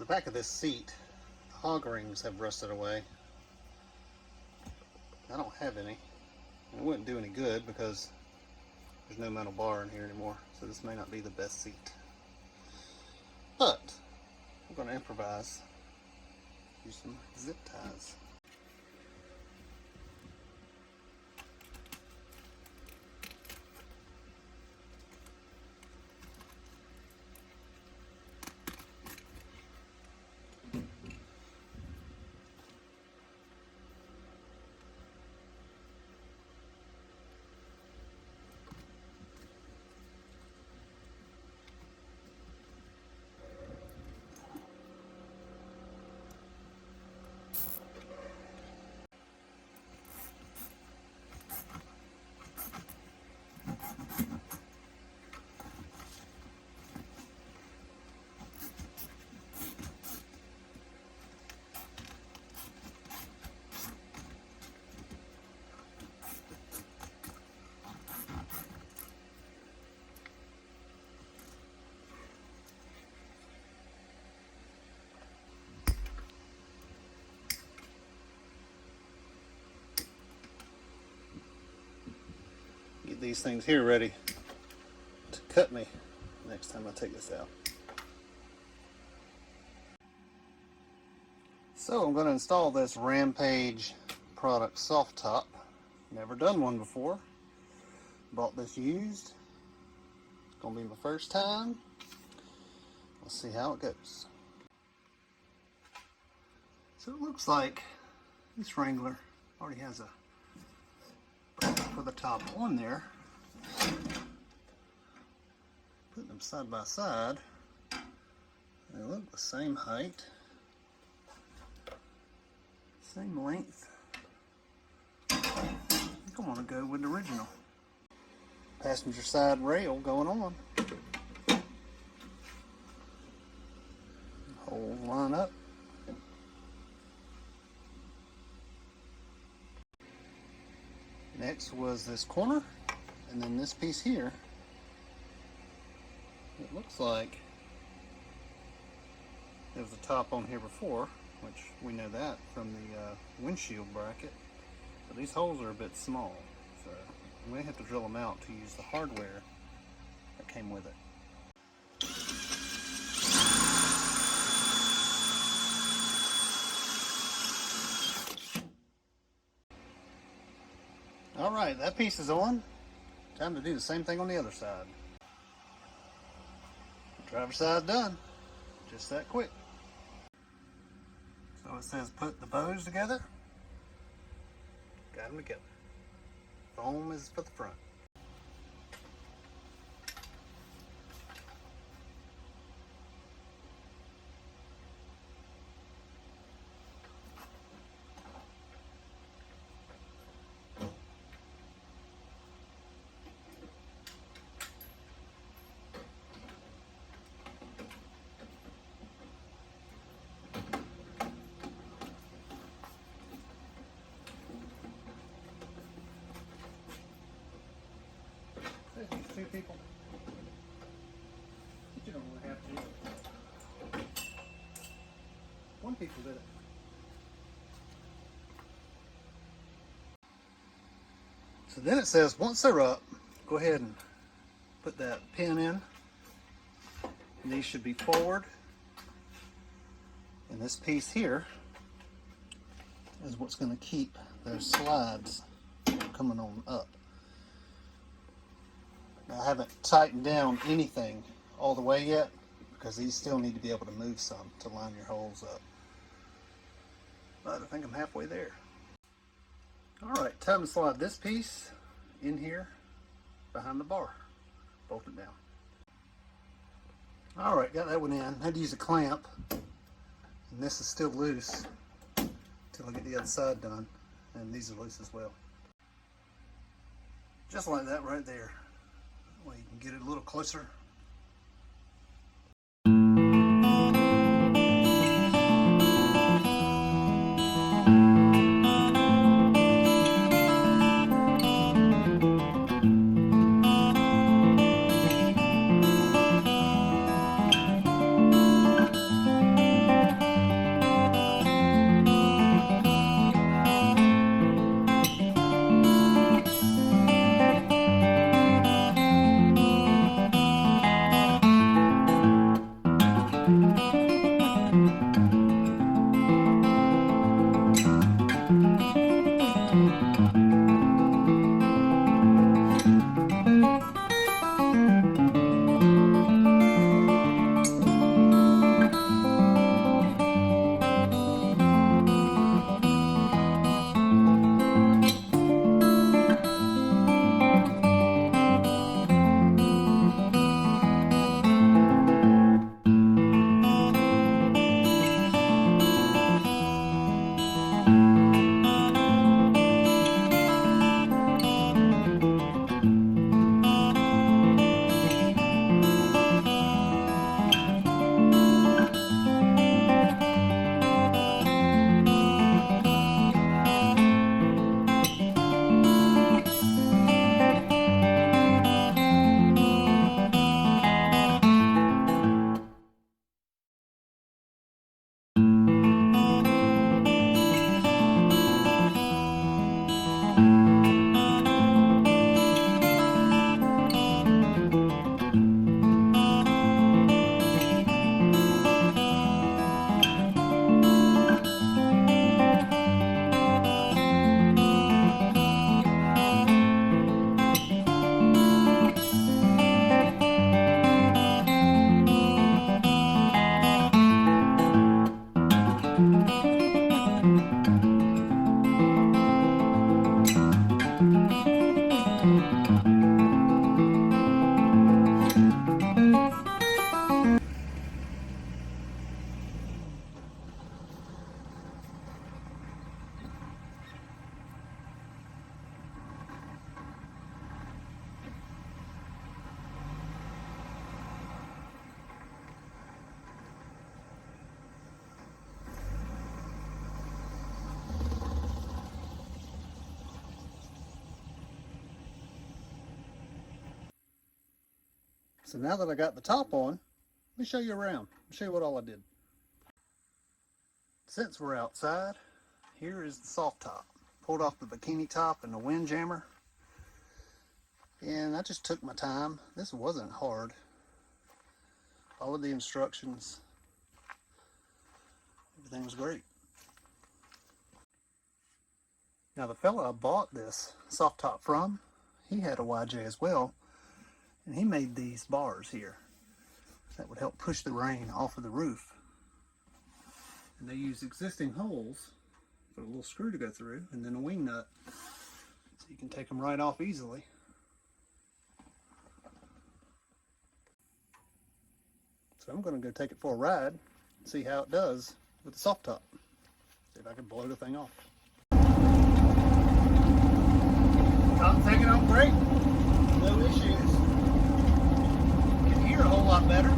back of this seat, the hog rings have rusted away. I don't have any. It wouldn't do any good because there's no metal bar in here anymore, so this may not be the best seat. But I'm going to improvise. Use some zip ties. Get these things here ready to cut me next time I take this out. So I'm going to install this Rampage product soft top. Never done one before. Bought this used. It's going to be my first time. Let's see how it goes. So it looks like this Wrangler already has a for the top on there. Putting them side by side, they look the same height, same length. I think I want to go with the original. Passenger side rail going on. Holes line up. Next was this corner, and then this piece here. It looks like there was a top on here before, which we know that from the windshield bracket. But these holes are a bit small, so we may have to drill them out to use the hardware that came with it. Alright, that piece is on. Time to do the same thing on the other side. Driver's side done. Just that quick. So it says put the bows together. Got them together. Foam is for the front. Two people. You don't really have to. One people did it. So then it says once they're up, go ahead and put that pin in. And these should be forward. And this piece here is what's going to keep those slides from coming on up. Now, I haven't tightened down anything all the way yet because these still need to be able to move some to line your holes up. But I think I'm halfway there. Alright, time to slide this piece in here behind the bar. Bolt it down. Alright, got that one in. I had to use a clamp. And this is still loose until I get the other side done. And these are loose as well. Just like that right there. That way you can get it a little closer. So now that I got the top on, let me show you around. I'll show you what all I did. Since we're outside, here is the soft top. Pulled off the bikini top and the wind jammer. And I just took my time. This wasn't hard. Followed the instructions. Everything was great. Now the fella I bought this soft top from, he had a YJ as well. And he made these bars here that would help push the rain off of the roof. And they use existing holes for a little screw to go through, and then a wing nut, so you can take them right off easily. So I'm going to go take it for a ride and see how it does with the soft top. See if I can blow the thing off. Top's hanging on great. No issues. You can hear a whole lot better.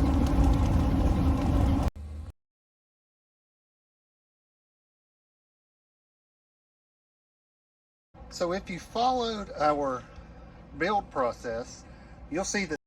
So if you followed our build process, you'll see that